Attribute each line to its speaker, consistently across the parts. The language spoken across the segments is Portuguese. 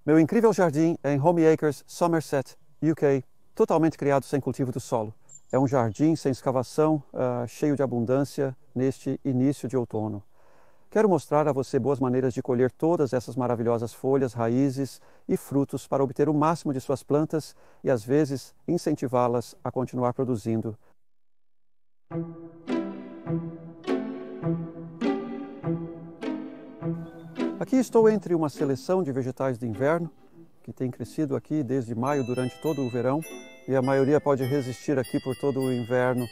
Speaker 1: Meu incrível jardim é em Home Acres, Somerset, UK, totalmente criado sem cultivo do solo. É um jardim sem escavação, cheio de abundância neste início de outono. Quero mostrar a você boas maneiras de colher todas essas maravilhosas folhas, raízes e frutos para obter o máximo de suas plantas e, às vezes, incentivá-las a continuar produzindo. Aqui estou entre uma seleção de vegetais de inverno, que tem crescido aqui desde maio durante todo o verão, e a maioria pode resistir aqui por todo o inverno.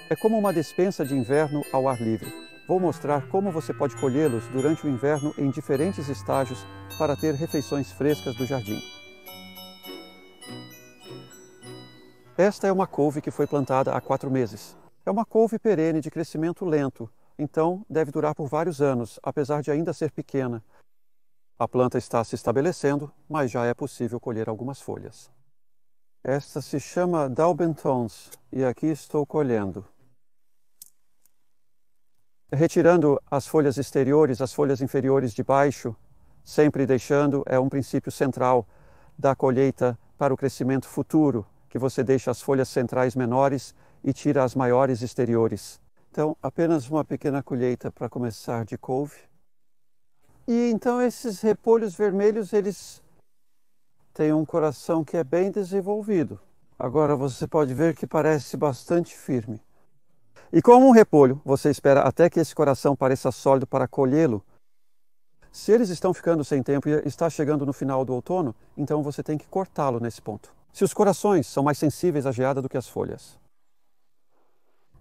Speaker 1: É como uma despensa de inverno ao ar livre. Vou mostrar como você pode colhê-los durante o inverno em diferentes estágios para ter refeições frescas do jardim. Esta é uma couve que foi plantada há 4 meses. É uma couve perene de crescimento lento, então deve durar por vários anos, apesar de ainda ser pequena. A planta está se estabelecendo, mas já é possível colher algumas folhas. Esta se chama Daubenton's e aqui estou colhendo. Retirando as folhas exteriores, as folhas inferiores de baixo, sempre deixando, é um princípio central da colheita para o crescimento futuro, que você deixa as folhas centrais menores e tira as maiores exteriores. Então, apenas uma pequena colheita para começar de couve. E então esses repolhos vermelhos, eles têm um coração que é bem desenvolvido. Agora você pode ver que parece bastante firme. E como um repolho, você espera até que esse coração pareça sólido para colhê-lo. Se eles estão ficando sem tempo e está chegando no final do outono, então você tem que cortá-lo nesse ponto. Se os corações são mais sensíveis à geada do que as folhas.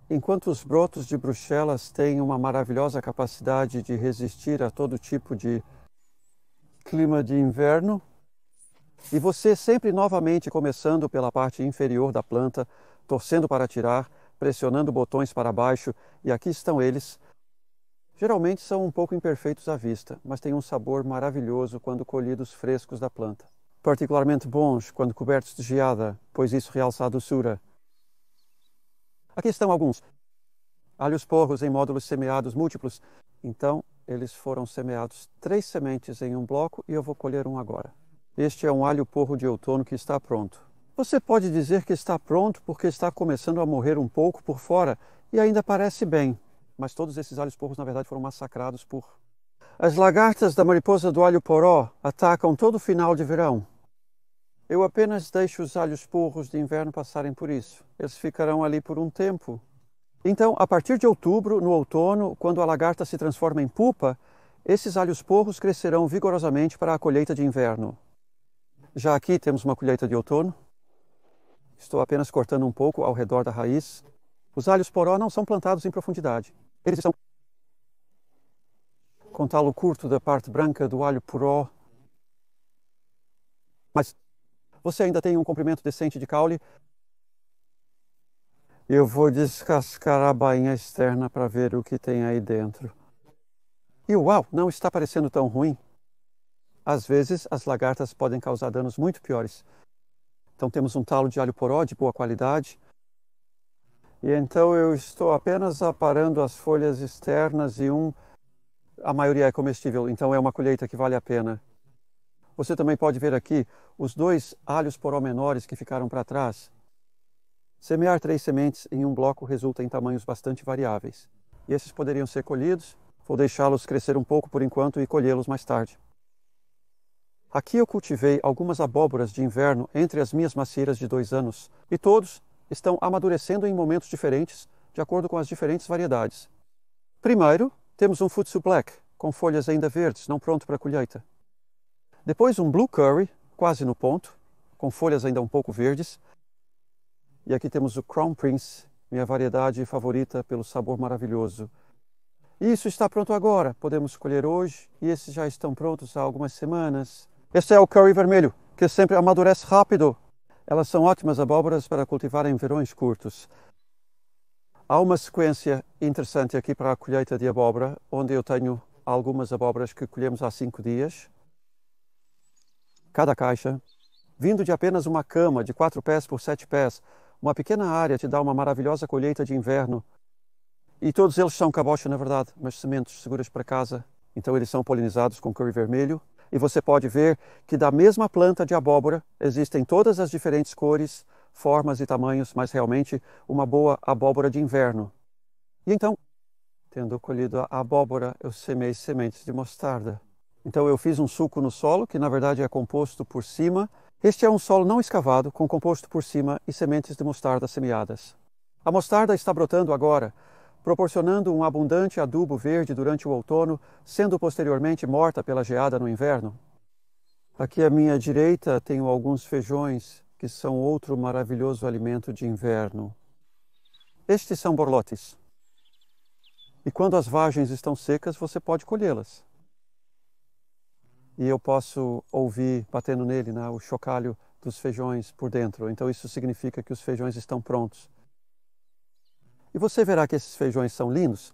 Speaker 1: Enquanto os brotos de Bruxelas têm uma maravilhosa capacidade de resistir a todo tipo de clima de inverno, e você sempre novamente começando pela parte inferior da planta, torcendo para tirar, pressionando botões para baixo, e aqui estão eles. Geralmente são um pouco imperfeitos à vista, mas têm um sabor maravilhoso quando colhidos frescos da planta. Particularmente bons quando cobertos de geada, pois isso realça a doçura. Aqui estão alguns. Alhos porros em módulos semeados múltiplos. Então, eles foram semeados 3 sementes em um bloco e eu vou colher um agora. Este é um alho porro de outono que está pronto. Você pode dizer que está pronto porque está começando a morrer um pouco por fora e ainda parece bem. Mas todos esses alhos porros, na verdade, foram massacrados por... As lagartas da mariposa do alho poró atacam todo o final de verão. Eu apenas deixo os alhos porros de inverno passarem por isso. Eles ficarão ali por um tempo. Então, a partir de outubro, no outono, quando a lagarta se transforma em pupa, esses alhos porros crescerão vigorosamente para a colheita de inverno. Já aqui temos uma colheita de outono. Estou apenas cortando um pouco ao redor da raiz. Os alhos poró não são plantados em profundidade. Eles estão com talo curto da parte branca do alho poró. Mas você ainda tem um comprimento decente de caule. Eu vou descascar a bainha externa para ver o que tem aí dentro. E uau, não está parecendo tão ruim. Às vezes, as lagartas podem causar danos muito piores. Então temos um talo de alho poró de boa qualidade. E então eu estou apenas aparando as folhas externas e a maioria é comestível, então é uma colheita que vale a pena. Você também pode ver aqui os 2 alhos poró menores que ficaram para trás. Semear 3 sementes em um bloco resulta em tamanhos bastante variáveis. E esses poderiam ser colhidos. Vou deixá-los crescer um pouco por enquanto e colhê-los mais tarde. Aqui eu cultivei algumas abóboras de inverno entre as minhas macieiras de 2 anos. E todos estão amadurecendo em momentos diferentes, de acordo com as diferentes variedades. Primeiro, temos um Futsu Black, com folhas ainda verdes, não pronto para colheita. Depois um Blue Curry, quase no ponto, com folhas ainda um pouco verdes. E aqui temos o Crown Prince, minha variedade favorita pelo sabor maravilhoso. Isso está pronto agora, podemos colher hoje, e esses já estão prontos há algumas semanas. Este é o Curry vermelho, que sempre amadurece rápido. Elas são ótimas abóboras para cultivar em verões curtos. Há uma sequência interessante aqui para a colheita de abóbora, onde eu tenho algumas abóboras que colhemos há 5 dias. Cada caixa, vindo de apenas uma cama de 4 pés por 7 pés, uma pequena área te dá uma maravilhosa colheita de inverno. E todos eles são cabocha, na verdade, mas sementes seguras para casa. Então eles são polinizados com curry vermelho. E você pode ver que da mesma planta de abóbora existem todas as diferentes cores, formas e tamanhos, mas realmente uma boa abóbora de inverno. E então, tendo colhido a abóbora, eu semei sementes de mostarda. Então eu fiz um sulco no solo, que na verdade é composto por cima. Este é um solo não escavado, com composto por cima e sementes de mostarda semeadas. A mostarda está brotando agora, proporcionando um abundante adubo verde durante o outono, sendo posteriormente morta pela geada no inverno. Aqui à minha direita tenho alguns feijões, que são outro maravilhoso alimento de inverno. Estes são borlotes. E quando as vagens estão secas, você pode colhê-las. E eu posso ouvir batendo nele, o chocalho dos feijões por dentro. Então isso significa que os feijões estão prontos. E você verá que esses feijões são lindos.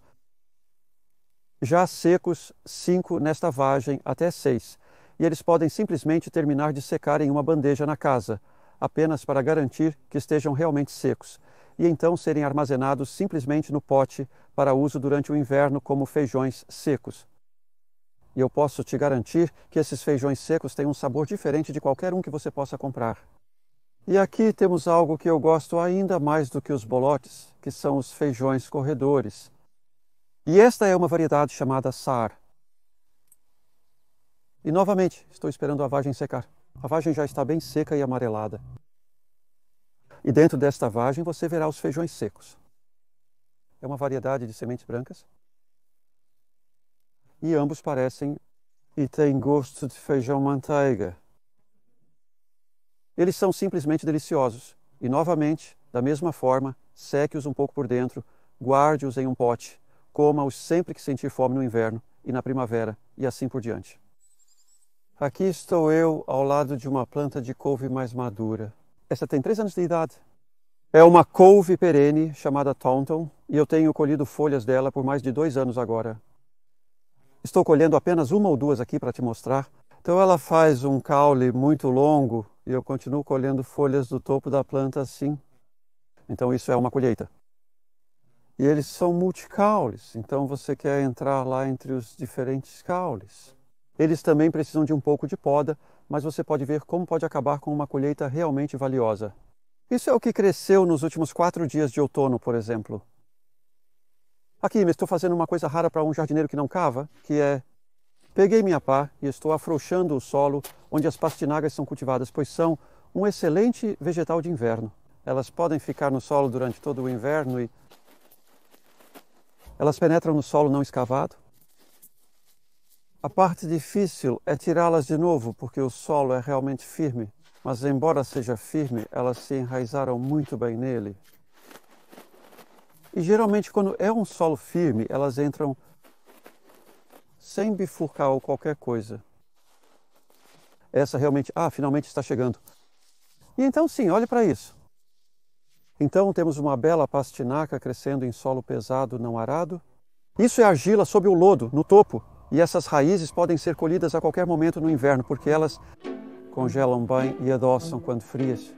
Speaker 1: Já secos, 5 nesta vagem, até 6. E eles podem simplesmente terminar de secar em uma bandeja na casa, apenas para garantir que estejam realmente secos. E então serem armazenados simplesmente no pote para uso durante o inverno como feijões secos. E eu posso te garantir que esses feijões secos têm um sabor diferente de qualquer um que você possa comprar. E aqui temos algo que eu gosto ainda mais do que os bolotes, que são os feijões corredores. E esta é uma variedade chamada Saar. E novamente, estou esperando a vagem secar. A vagem já está bem seca e amarelada. E dentro desta vagem você verá os feijões secos. É uma variedade de sementes brancas. E ambos parecem e têm gosto de feijão manteiga. Eles são simplesmente deliciosos. E novamente, da mesma forma, seque-os um pouco por dentro, guarde-os em um pote, coma-os sempre que sentir fome no inverno e na primavera, e assim por diante. Aqui estou eu ao lado de uma planta de couve mais madura. Essa tem 3 anos de idade. É uma couve perene chamada Taunton e eu tenho colhido folhas dela por mais de 2 anos agora. Estou colhendo apenas 1 ou 2 aqui para te mostrar. Então ela faz um caule muito longo e eu continuo colhendo folhas do topo da planta assim. Então isso é uma colheita. E eles são multicaules, então você quer entrar lá entre os diferentes caules. Eles também precisam de um pouco de poda, mas você pode ver como pode acabar com uma colheita realmente valiosa. Isso é o que cresceu nos últimos 4 dias de outono, por exemplo. Aqui, estou fazendo uma coisa rara para um jardineiro que não cava, que é... Peguei minha pá e estou afrouxando o solo onde as pastinagas são cultivadas, pois são um excelente vegetal de inverno. Elas podem ficar no solo durante todo o inverno e... elas penetram no solo não escavado. A parte difícil é tirá-las de novo, porque o solo é realmente firme. Mas embora seja firme, elas se enraizaram muito bem nele. E geralmente quando é um solo firme, elas entram sem bifurcar ou qualquer coisa. Essa realmente... finalmente está chegando. E então sim, olhe para isso. Então temos uma bela pastinaca crescendo em solo pesado não arado. Isso é argila sob o lodo, no topo. E essas raízes podem ser colhidas a qualquer momento no inverno, porque elas congelam bem e adoçam quando frias.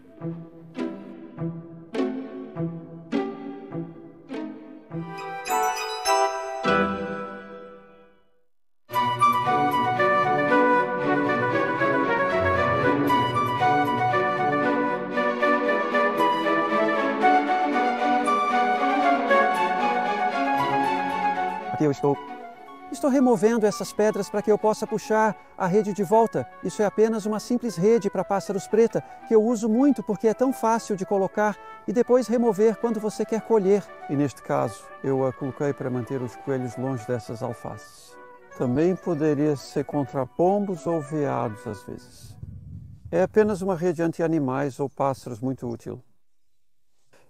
Speaker 1: Aqui eu estou removendo essas pedras para que eu possa puxar a rede de volta. Isso é apenas uma simples rede para pássaros preta, que eu uso muito porque é tão fácil de colocar e depois remover quando você quer colher. E neste caso, eu a coloquei para manter os coelhos longe dessas alfaces. Também poderia ser contra pombos ou veados às vezes. É apenas uma rede anti-animais ou pássaros muito útil.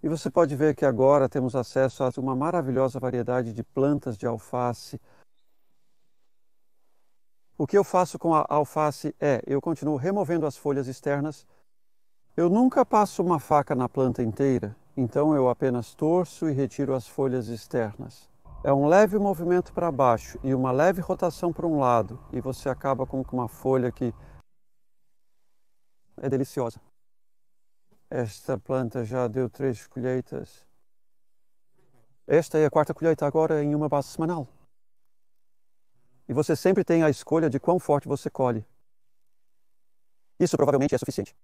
Speaker 1: E você pode ver que agora temos acesso a uma maravilhosa variedade de plantas de alface. O que eu faço com a alface eu continuo removendo as folhas externas. Eu nunca passo uma faca na planta inteira, então eu apenas torço e retiro as folhas externas. É um leve movimento para baixo e uma leve rotação para um lado, e você acaba com uma folha que é deliciosa. Esta planta já deu 3 colheitas. Esta é a 4ª colheita agora em uma base semanal. E você sempre tem a escolha de quão forte você colhe. Isso provavelmente é suficiente.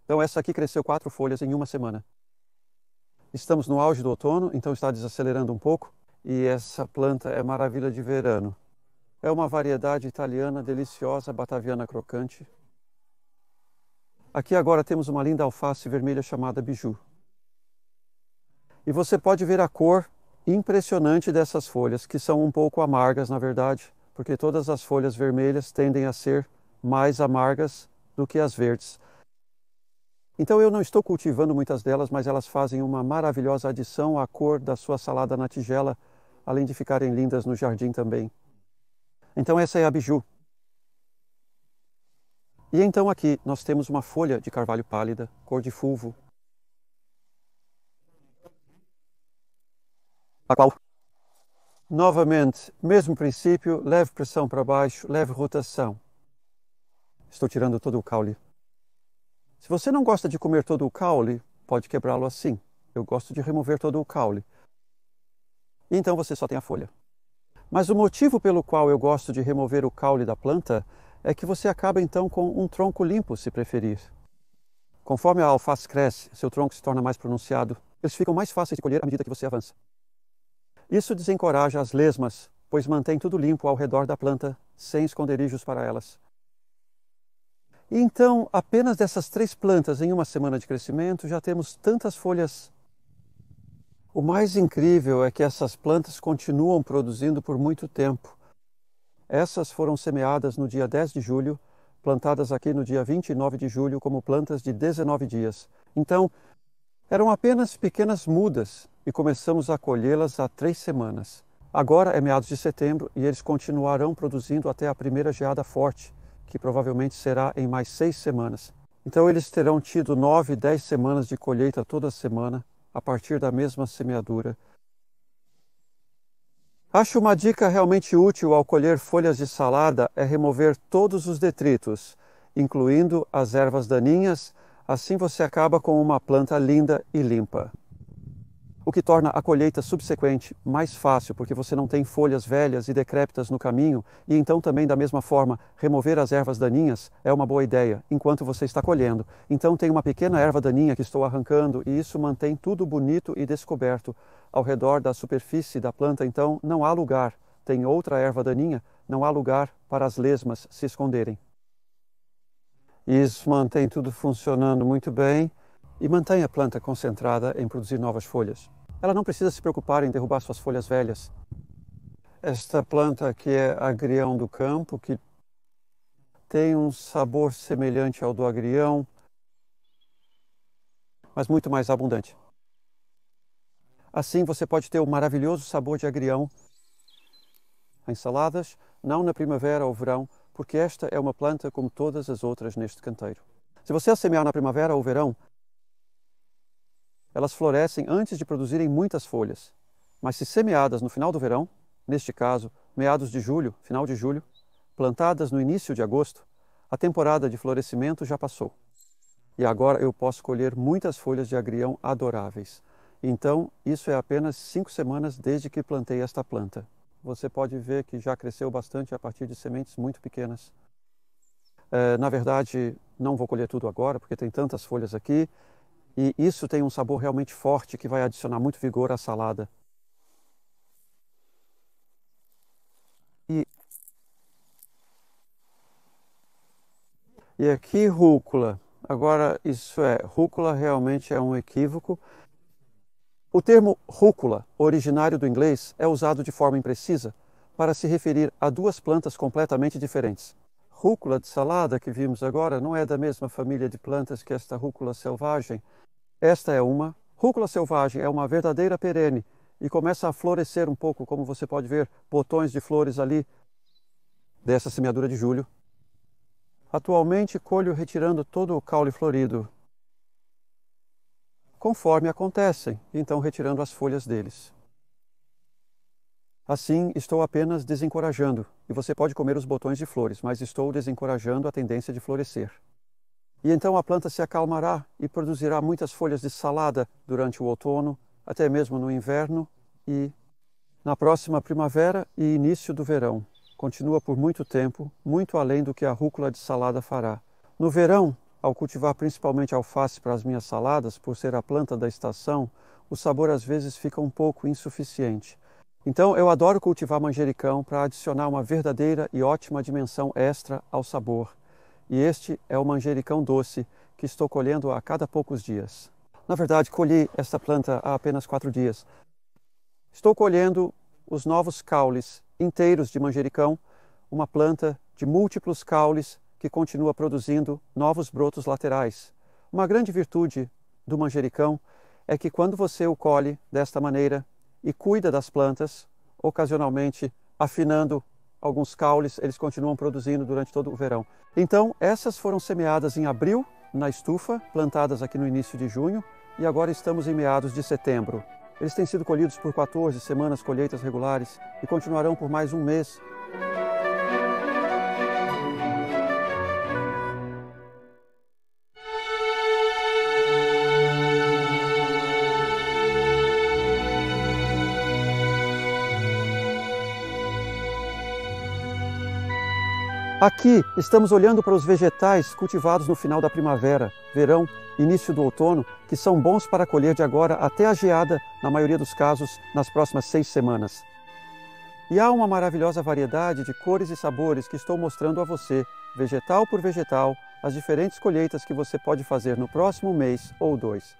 Speaker 1: Então essa aqui cresceu 4 folhas em uma semana. Estamos no auge do outono, então está desacelerando um pouco. E essa planta é maravilha de verano. É uma variedade italiana deliciosa, bataviana crocante. Aqui agora temos uma linda alface vermelha chamada Bijou. E você pode ver a cor impressionante dessas folhas, que são um pouco amargas, na verdade, porque todas as folhas vermelhas tendem a ser mais amargas do que as verdes. Então eu não estou cultivando muitas delas, mas elas fazem uma maravilhosa adição à cor da sua salada na tigela, além de ficarem lindas no jardim também. Então essa é a Bijou. E então aqui nós temos uma folha de carvalho pálida, cor de fulvo, a qual, novamente, mesmo princípio, leve pressão para baixo, leve rotação. Estou tirando todo o caule. Se você não gosta de comer todo o caule, pode quebrá-lo assim. Eu gosto de remover todo o caule. E então você só tem a folha. Mas o motivo pelo qual eu gosto de remover o caule da planta é que você acaba então com um tronco limpo, se preferir. Conforme a alface cresce, seu tronco se torna mais pronunciado. Eles ficam mais fáceis de colher à medida que você avança. Isso desencoraja as lesmas, pois mantém tudo limpo ao redor da planta, sem esconderijos para elas. E então, apenas dessas 3 plantas em uma semana de crescimento, já temos tantas folhas. O mais incrível é que essas plantas continuam produzindo por muito tempo. Essas foram semeadas no dia 10 de julho, plantadas aqui no dia 29 de julho como plantas de 19 dias. Então, eram apenas pequenas mudas e começamos a colhê-las há 3 semanas. Agora é meados de setembro e eles continuarão produzindo até a primeira geada forte, que provavelmente será em mais 6 semanas. Então eles terão tido 9, 10 semanas de colheita toda semana, a partir da mesma semeadura. Acho uma dica realmente útil ao colher folhas de salada é remover todos os detritos, incluindo as ervas daninhas, assim você acaba com uma planta linda e limpa. O que torna a colheita subsequente mais fácil, porque você não tem folhas velhas e decrépitas no caminho, e então também da mesma forma, remover as ervas daninhas é uma boa ideia, enquanto você está colhendo. Então tem uma pequena erva daninha que estou arrancando, e isso mantém tudo bonito e descoberto ao redor da superfície da planta, então não há lugar. Tem outra erva daninha, não há lugar para as lesmas se esconderem. Isso mantém tudo funcionando muito bem e mantém a planta concentrada em produzir novas folhas. Ela não precisa se preocupar em derrubar suas folhas velhas. Esta planta aqui é agrião do campo, que tem um sabor semelhante ao do agrião, mas muito mais abundante. Assim você pode ter o maravilhoso sabor de agrião em saladas, não na primavera ou verão, porque esta é uma planta como todas as outras neste canteiro. Se você a semear na primavera ou verão, elas florescem antes de produzirem muitas folhas. Mas se semeadas no final do verão, neste caso, meados de julho, final de julho, plantadas no início de agosto, a temporada de florescimento já passou. E agora eu posso colher muitas folhas de agrião adoráveis. Então, isso é apenas 5 semanas desde que plantei esta planta. Você pode ver que já cresceu bastante a partir de sementes muito pequenas. Na verdade, não vou colher tudo agora, porque tem tantas folhas aqui. E isso tem um sabor realmente forte que vai adicionar muito vigor à salada. E aqui rúcula. Agora, rúcula realmente é um equívoco. O termo rúcula, originário do inglês, é usado de forma imprecisa para se referir a 2 plantas completamente diferentes. Rúcula de salada que vimos agora não é da mesma família de plantas que esta rúcula selvagem. Esta é uma. Rúcula selvagem é uma verdadeira perene e começa a florescer um pouco, como você pode ver, botões de flores ali dessa semeadura de julho. Atualmente colho retirando todo o caule florido, conforme acontecem, então retirando as folhas deles. Assim, estou apenas desencorajando, e você pode comer os botões de flores, mas estou desencorajando a tendência de florescer. E então a planta se acalmará e produzirá muitas folhas de salada durante o outono, até mesmo no inverno e na próxima primavera e início do verão. Continua por muito tempo, muito além do que a rúcula de salada fará. No verão, ao cultivar principalmente alface para as minhas saladas, por ser a planta da estação, o sabor às vezes fica um pouco insuficiente. Então eu adoro cultivar manjericão para adicionar uma verdadeira e ótima dimensão extra ao sabor. E este é o manjericão doce que estou colhendo a cada poucos dias. Na verdade, colhi esta planta há apenas 4 dias. Estou colhendo os novos caules inteiros de manjericão, uma planta de múltiplos caules que continua produzindo novos brotos laterais. Uma grande virtude do manjericão é que quando você o colhe desta maneira e cuida das plantas, ocasionalmente afinando alguns caules, eles continuam produzindo durante todo o verão. Então, essas foram semeadas em abril, na estufa, plantadas aqui no início de junho, e agora estamos em meados de setembro. Eles têm sido colhidos por 14 semanas, colheitas regulares, e continuarão por mais um mês. Aqui estamos olhando para os vegetais cultivados no final da primavera, verão, início do outono, que são bons para colher de agora até a geada, na maioria dos casos, nas próximas 6 semanas. E há uma maravilhosa variedade de cores e sabores que estou mostrando a você, vegetal por vegetal, as diferentes colheitas que você pode fazer no próximo mês ou 2.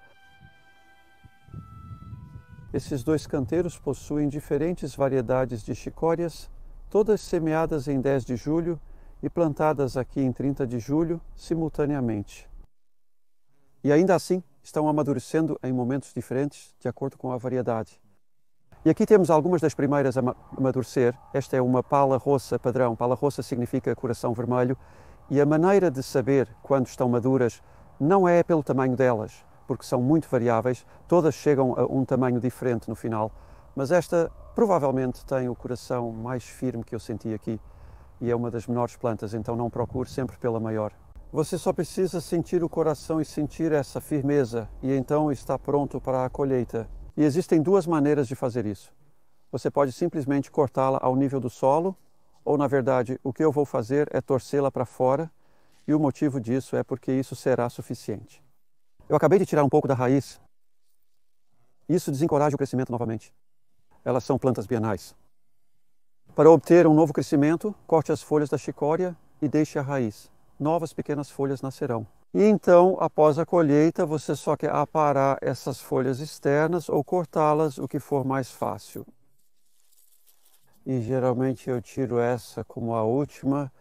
Speaker 1: Esses 2 canteiros possuem diferentes variedades de chicórias, todas semeadas em 10 de julho, e plantadas aqui em 30 de julho, simultaneamente. E ainda assim, estão amadurecendo em momentos diferentes, de acordo com a variedade. E aqui temos algumas das primeiras a amadurecer. Esta é uma pala roça padrão. Pala roça significa coração vermelho. E a maneira de saber quando estão maduras não é pelo tamanho delas, porque são muito variáveis. Todas chegam a um tamanho diferente no final. Mas esta provavelmente tem o coração mais firme que eu senti aqui. E é uma das menores plantas, então não procure sempre pela maior. Você só precisa sentir o coração e sentir essa firmeza, e então está pronto para a colheita. E existem 2 maneiras de fazer isso. Você pode simplesmente cortá-la ao nível do solo, ou na verdade, o que eu vou fazer é torcê-la para fora, e o motivo disso é porque isso será suficiente. Eu acabei de tirar um pouco da raiz. Isso desencoraja o crescimento novamente. Elas são plantas bienais. Para obter um novo crescimento, corte as folhas da chicória e deixe a raiz. Novas pequenas folhas nascerão. E então, após a colheita, você só quer aparar essas folhas externas ou cortá-las, o que for mais fácil. E geralmente eu tiro essa como a última.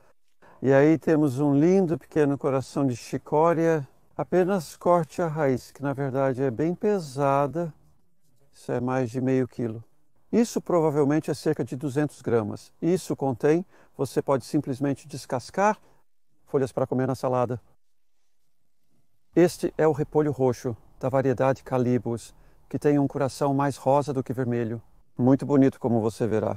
Speaker 1: E aí temos um lindo pequeno coração de chicória. Apenas corte a raiz, que na verdade é bem pesada. Isso é mais de meio quilo. Isso provavelmente é cerca de 200 gramas. Isso contém, você pode simplesmente descascar, folhas para comer na salada. Este é o repolho roxo, da variedade Calibos, que tem um coração mais rosa do que vermelho. Muito bonito, como você verá.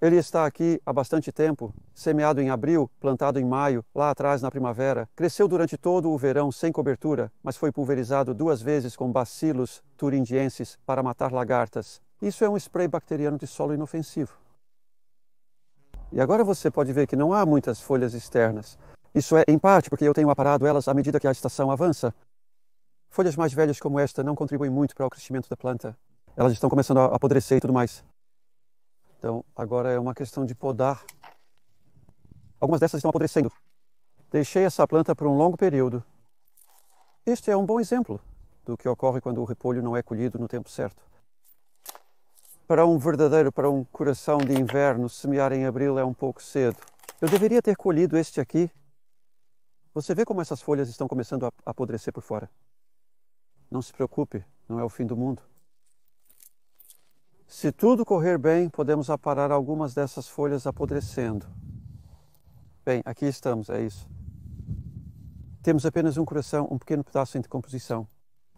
Speaker 1: Ele está aqui há bastante tempo, semeado em abril, plantado em maio, lá atrás na primavera. Cresceu durante todo o verão sem cobertura, mas foi pulverizado 2 vezes com bacilos thuringiensis para matar lagartas. Isso é um spray bacteriano de solo inofensivo. E agora você pode ver que não há muitas folhas externas. Isso é, em parte, porque eu tenho aparado elas à medida que a estação avança. Folhas mais velhas como esta não contribuem muito para o crescimento da planta. Elas estão começando a apodrecer e tudo mais. Então, agora é uma questão de podar. Algumas dessas estão apodrecendo. Deixei essa planta por um longo período. Este é um bom exemplo do que ocorre quando o repolho não é colhido no tempo certo. Para um coração de inverno, semear em abril é um pouco cedo. Eu deveria ter colhido este aqui. Você vê como essas folhas estão começando a apodrecer por fora. Não se preocupe, não é o fim do mundo. Se tudo correr bem, podemos aparar algumas dessas folhas apodrecendo. Bem, aqui estamos, é isso. Temos apenas um coração, um pequeno pedaço em decomposição.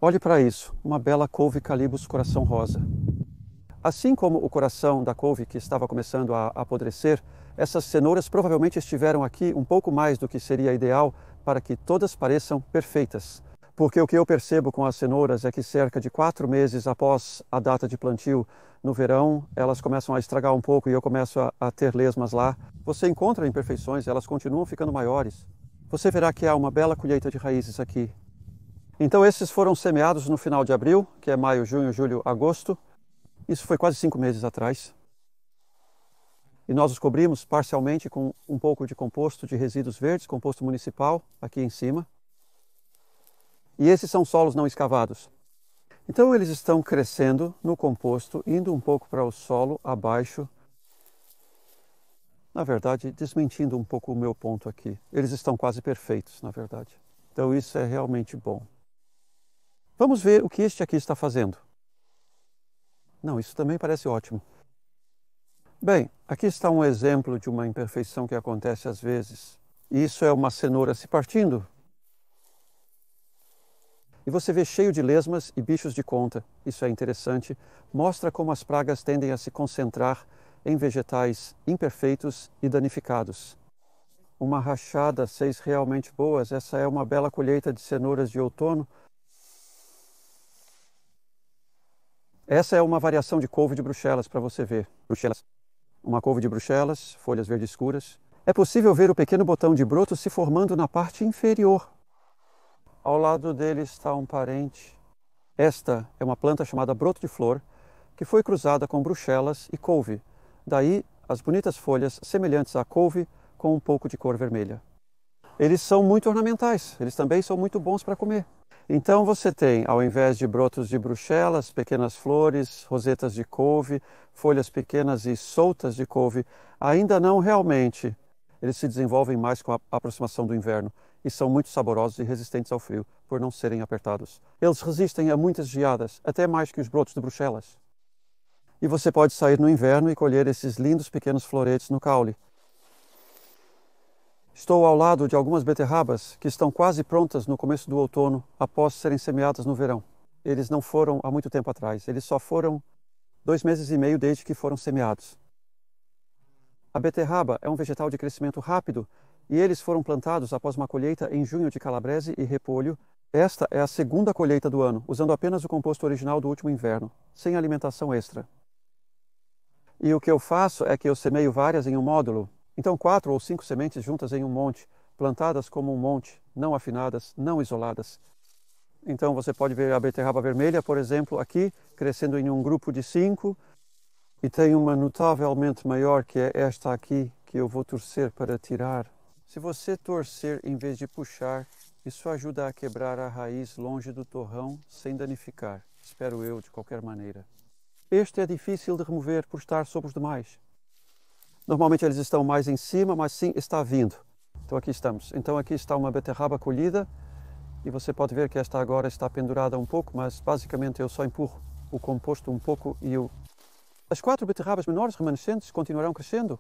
Speaker 1: Olhe para isso, uma bela couve Calibos coração rosa. Assim como o coração da couve que estava começando a apodrecer, essas cenouras provavelmente estiveram aqui um pouco mais do que seria ideal para que todas pareçam perfeitas. Porque o que eu percebo com as cenouras é que cerca de 4 meses após a data de plantio, no verão, elas começam a estragar um pouco e eu começo a ter lesmas lá. Você encontra imperfeições, elas continuam ficando maiores. você verá que há uma bela colheita de raízes aqui. Então esses foram semeados no final de abril, que é maio, junho, julho, agosto. Isso foi quase 5 meses atrás. E nós os cobrimos parcialmente com um pouco de composto de resíduos verdes, composto municipal, aqui em cima. E esses são solos não escavados. Então eles estão crescendo no composto, indo um pouco para o solo abaixo. Na verdade, desmentindo um pouco o meu ponto aqui. Eles estão quase perfeitos, na verdade. Então isso é realmente bom. Vamos ver o que este aqui está fazendo. Não, isso também parece ótimo. Bem, aqui está um exemplo de uma imperfeição que acontece às vezes. Isso é uma cenoura se partindo. E você vê cheio de lesmas e bichos de conta. Isso é interessante. Mostra como as pragas tendem a se concentrar em vegetais imperfeitos e danificados. Uma rachada, 6 realmente boas. Essa é uma bela colheita de cenouras de outono. Essa é uma variação de couve de Bruxelas para você ver. Bruxelas. Uma couve de Bruxelas, folhas verde escuras. É possível ver o pequeno botão de broto se formando na parte inferior. Ao lado dele está um parente. Esta é uma planta chamada broto de flor, que foi cruzada com Bruxelas e couve. Daí as bonitas folhas semelhantes à couve com um pouco de cor vermelha. Eles são muito ornamentais, eles também são muito bons para comer. Então você tem, ao invés de brotos de Bruxelas, pequenas flores, rosetas de couve, folhas pequenas e soltas de couve. Ainda não realmente. Eles se desenvolvem mais com a aproximação do inverno e são muito saborosos e resistentes ao frio, por não serem apertados. Eles resistem a muitas geadas, até mais que os brotos de Bruxelas. E você pode sair no inverno e colher esses lindos pequenos floretes no caule. Estou ao lado de algumas beterrabas que estão quase prontas no começo do outono, após serem semeadas no verão. Eles não foram há muito tempo atrás, eles só foram 2 meses e meio desde que foram semeados. A beterraba é um vegetal de crescimento rápido e eles foram plantados após uma colheita em junho de calabrese e repolho. Esta é a segunda colheita do ano, usando apenas o composto original do último inverno, sem alimentação extra. E o que eu faço é que eu semeio várias em um módulo. Então 4 ou 5 sementes juntas em um monte, plantadas como um monte, não afinadas, não isoladas. Então você pode ver a beterraba vermelha, por exemplo, aqui, crescendo em um grupo de 5. E tem uma notavelmente maior, que é esta aqui, que eu vou torcer para tirar. Se você torcer em vez de puxar, isso ajuda a quebrar a raiz longe do torrão, sem danificar. Espero eu, de qualquer maneira. Este é difícil de remover por estar sobre os demais. Normalmente eles estão mais em cima, mas sim, está vindo. Então aqui estamos. Então aqui está uma beterraba colhida e você pode ver que esta agora está pendurada um pouco, mas basicamente eu só empurro o composto um pouco e as 4 beterrabas menores remanescentes continuarão crescendo.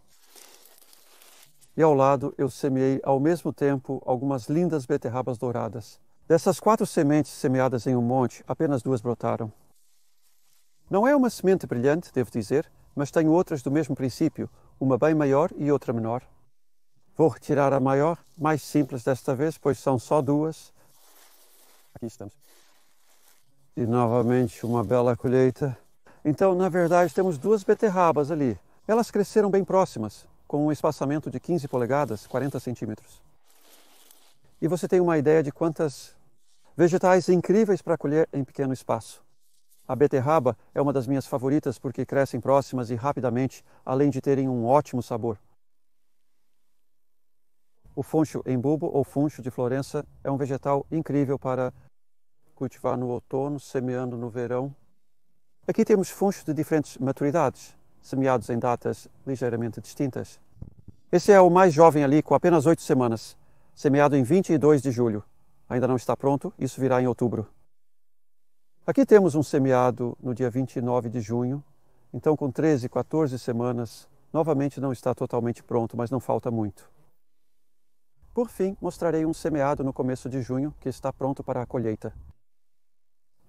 Speaker 1: E ao lado eu semeei ao mesmo tempo algumas lindas beterrabas douradas. Dessas 4 sementes semeadas em um monte, apenas 2 brotaram. Não é uma semente brilhante, devo dizer, mas tenho outras do mesmo princípio, uma bem maior e outra menor. Vou retirar a maior, mais simples desta vez, pois são só 2. Aqui estamos. E novamente uma bela colheita. Então, na verdade, temos 2 beterrabas ali. Elas cresceram bem próximas, com um espaçamento de 15 polegadas, 40 centímetros. E você tem uma ideia de quantas vegetais incríveis para colher em pequeno espaço. A beterraba é uma das minhas favoritas porque crescem próximas e rapidamente, além de terem um ótimo sabor. O funcho em bulbo ou funcho de Florença é um vegetal incrível para cultivar no outono, semeando no verão. Aqui temos funchos de diferentes maturidades, semeados em datas ligeiramente distintas. Esse é o mais jovem ali, com apenas 8 semanas, semeado em 22 de julho. Ainda não está pronto, isso virá em outubro. Aqui temos um semeado no dia 29 de junho, então com 13, 14 semanas, novamente não está totalmente pronto, mas não falta muito. Por fim, mostrarei um semeado no começo de junho, que está pronto para a colheita.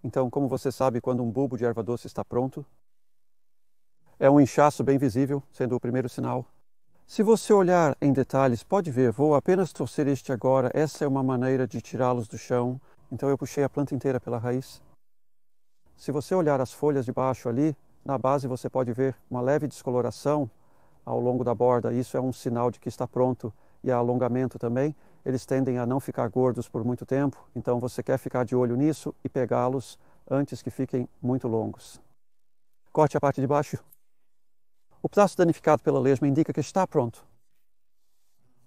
Speaker 1: Então, como você sabe quando um bulbo de erva doce está pronto? É um inchaço bem visível, sendo o primeiro sinal. Se você olhar em detalhes, pode ver, vou apenas torcer este agora, essa é uma maneira de tirá-los do chão, então eu puxei a planta inteira pela raiz. Se você olhar as folhas de baixo ali, na base você pode ver uma leve descoloração ao longo da borda. Isso é um sinal de que está pronto e há alongamento também. eles tendem a não ficar gordos por muito tempo, então você quer ficar de olho nisso e pegá-los antes que fiquem muito longos. Corte a parte de baixo. O pedaço danificado pela lesma indica que está pronto.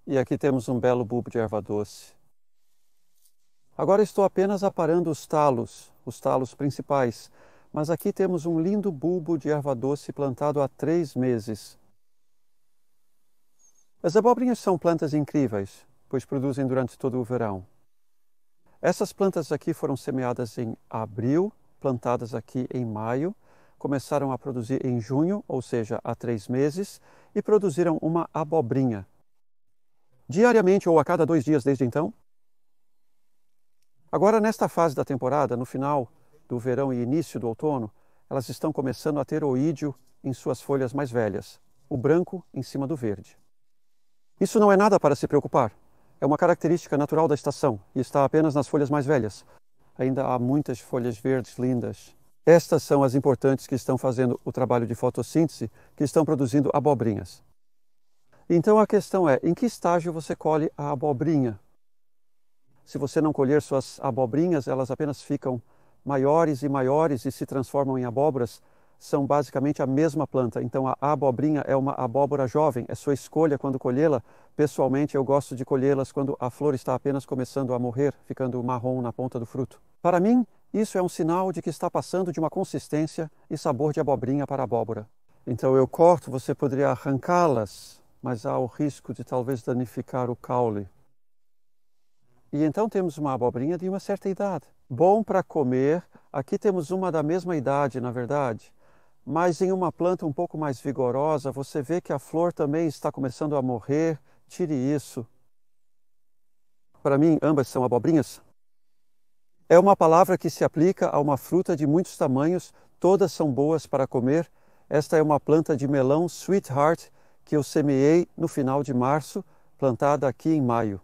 Speaker 1: E aqui temos um belo bulbo de erva doce. Agora estou apenas aparando os talos principais, mas aqui temos um lindo bulbo de erva doce plantado há 3 meses. As abobrinhas são plantas incríveis, pois produzem durante todo o verão. Essas plantas aqui foram semeadas em abril, plantadas aqui em maio, começaram a produzir em junho, ou seja, há 3 meses, e produziram uma abobrinha. Diariamente ou a cada 2 dias desde então. Agora, nesta fase da temporada, no final do verão e início do outono, elas estão começando a ter oídio em suas folhas mais velhas, o branco em cima do verde. Isso não é nada para se preocupar. É uma característica natural da estação e está apenas nas folhas mais velhas. Ainda há muitas folhas verdes lindas. Estas são as importantes que estão fazendo o trabalho de fotossíntese, que estão produzindo abobrinhas. Então a questão é, em que estágio você colhe a abobrinha? Se você não colher suas abobrinhas, elas apenas ficam maiores e maiores e se transformam em abóboras, são basicamente a mesma planta. Então a abobrinha é uma abóbora jovem, é sua escolha quando colhê-la. Pessoalmente eu gosto de colhê-las quando a flor está apenas começando a morrer, ficando marrom na ponta do fruto. Para mim, isso é um sinal de que está passando de uma consistência e sabor de abobrinha para abóbora. Então eu corto, você poderia arrancá-las, mas há o risco de talvez danificar o caule. E então temos uma abobrinha de uma certa idade. Bom para comer. Aqui temos uma da mesma idade, na verdade. Mas em uma planta um pouco mais vigorosa, você vê que a flor também está começando a morrer. Tire isso. Para mim, ambas são abobrinhas. É uma palavra que se aplica a uma fruta de muitos tamanhos. Todas são boas para comer. Esta é uma planta de melão Sweetheart que eu semeei no final de março, plantada aqui em maio.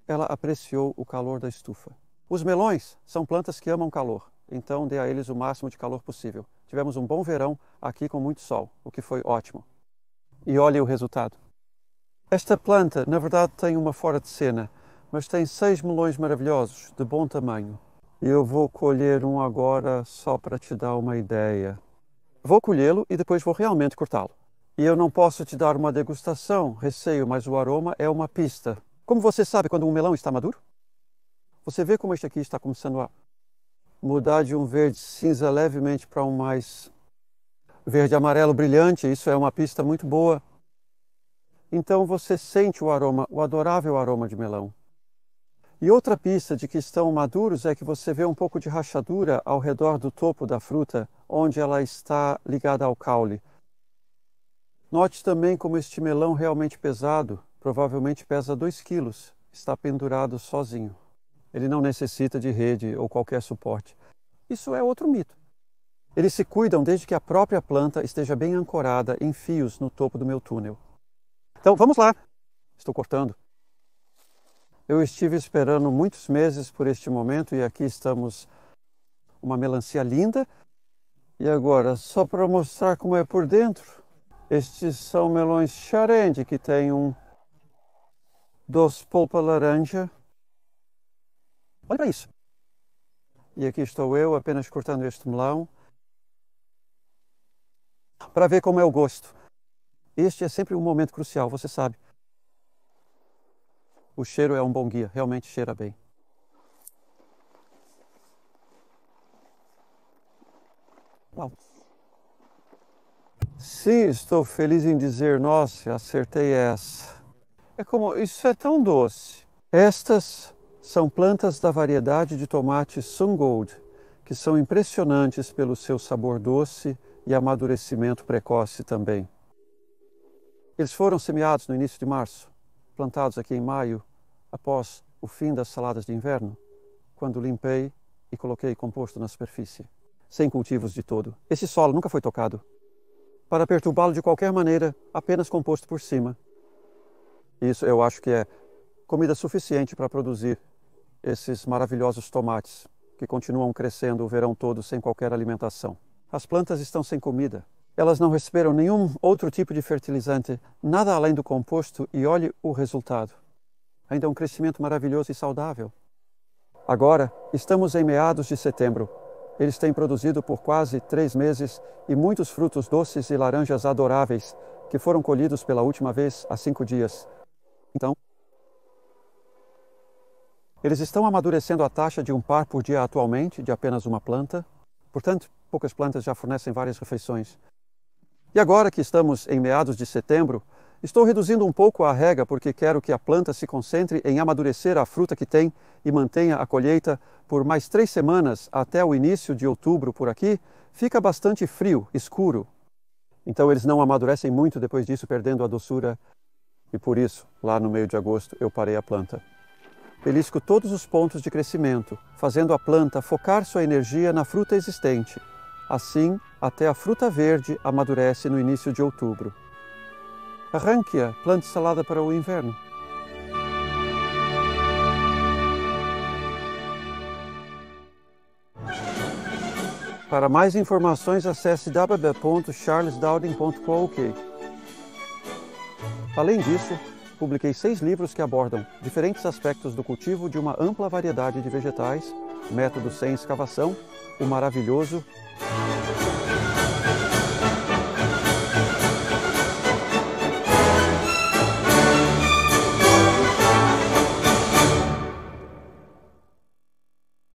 Speaker 1: Ela apreciou o calor da estufa. Os melões são plantas que amam calor, então dê a eles o máximo de calor possível. Tivemos um bom verão aqui com muito sol, o que foi ótimo. E olhe o resultado. Esta planta, na verdade, tem uma fora de cena, mas tem 6 melões maravilhosos, de bom tamanho. E eu vou colher um agora só para te dar uma ideia. Vou colhê-lo e depois vou realmente cortá-lo. E eu não posso te dar uma degustação, receio, mas o aroma é uma pista. Como você sabe quando um melão está maduro? Você vê como este aqui está começando a mudar de um verde cinza levemente para um mais verde amarelo brilhante. Isso é uma pista muito boa. Então você sente o aroma, o adorável aroma de melão. E outra pista de que estão maduros é que você vê um pouco de rachadura ao redor do topo da fruta, onde ela está ligada ao caule. Note também como este melão realmente pesado, provavelmente pesa 2 quilos, está pendurado sozinho. Ele não necessita de rede ou qualquer suporte. Isso é outro mito. Eles se cuidam desde que a própria planta esteja bem ancorada em fios no topo do meu túnel. Então, vamos lá. Estou cortando. Eu estive esperando muitos meses por este momento e aqui estamos. Uma melancia linda. E agora, só para mostrar como é por dentro, estes são melões Charente, que têm um doce polpa laranja. Olha para isso. E aqui estou eu apenas cortando este melão para ver como é o gosto. Este é sempre um momento crucial, você sabe. O cheiro é um bom guia, realmente cheira bem. Uau. Sim, estou feliz em dizer, nossa, acertei essa. É como, isso é tão doce. Estas são plantas da variedade de tomate Sungold, que são impressionantes pelo seu sabor doce e amadurecimento precoce também. Eles foram semeados no início de março, plantados aqui em maio, após o fim das saladas de inverno, quando limpei e coloquei composto na superfície, sem cultivos de todo. Esse solo nunca foi tocado. Para perturbá-lo de qualquer maneira, apenas composto por cima. Isso eu acho que é comida suficiente para produzir esses maravilhosos tomates, que continuam crescendo o verão todo sem qualquer alimentação. As plantas estão sem comida. Elas não receberam nenhum outro tipo de fertilizante, nada além do composto, e olhe o resultado. ainda é um crescimento maravilhoso e saudável. Agora, estamos em meados de setembro. Eles têm produzido por quase 3 meses e muitos frutos doces e laranjas adoráveis que foram colhidos pela última vez há 5 dias. Então, eles estão amadurecendo a taxa de um par por dia atualmente, de apenas uma planta. Portanto, poucas plantas já fornecem várias refeições. E agora que estamos em meados de setembro, estou reduzindo um pouco a rega porque quero que a planta se concentre em amadurecer a fruta que tem e mantenha a colheita por mais 3 semanas até o início de outubro por aqui. Fica bastante frio, escuro. Então eles não amadurecem muito depois disso, perdendo a doçura. E por isso, lá no meio de agosto, eu parei a planta. Belisco todos os pontos de crescimento, fazendo a planta focar sua energia na fruta existente. Assim, até a fruta verde amadurece no início de outubro. Arranque-a, plante salada para o inverno. Para mais informações, acesse www.charlesdowding.co.uk. Além disso, publiquei 6 livros que abordam diferentes aspectos do cultivo de uma ampla variedade de vegetais, métodos sem escavação, o maravilhoso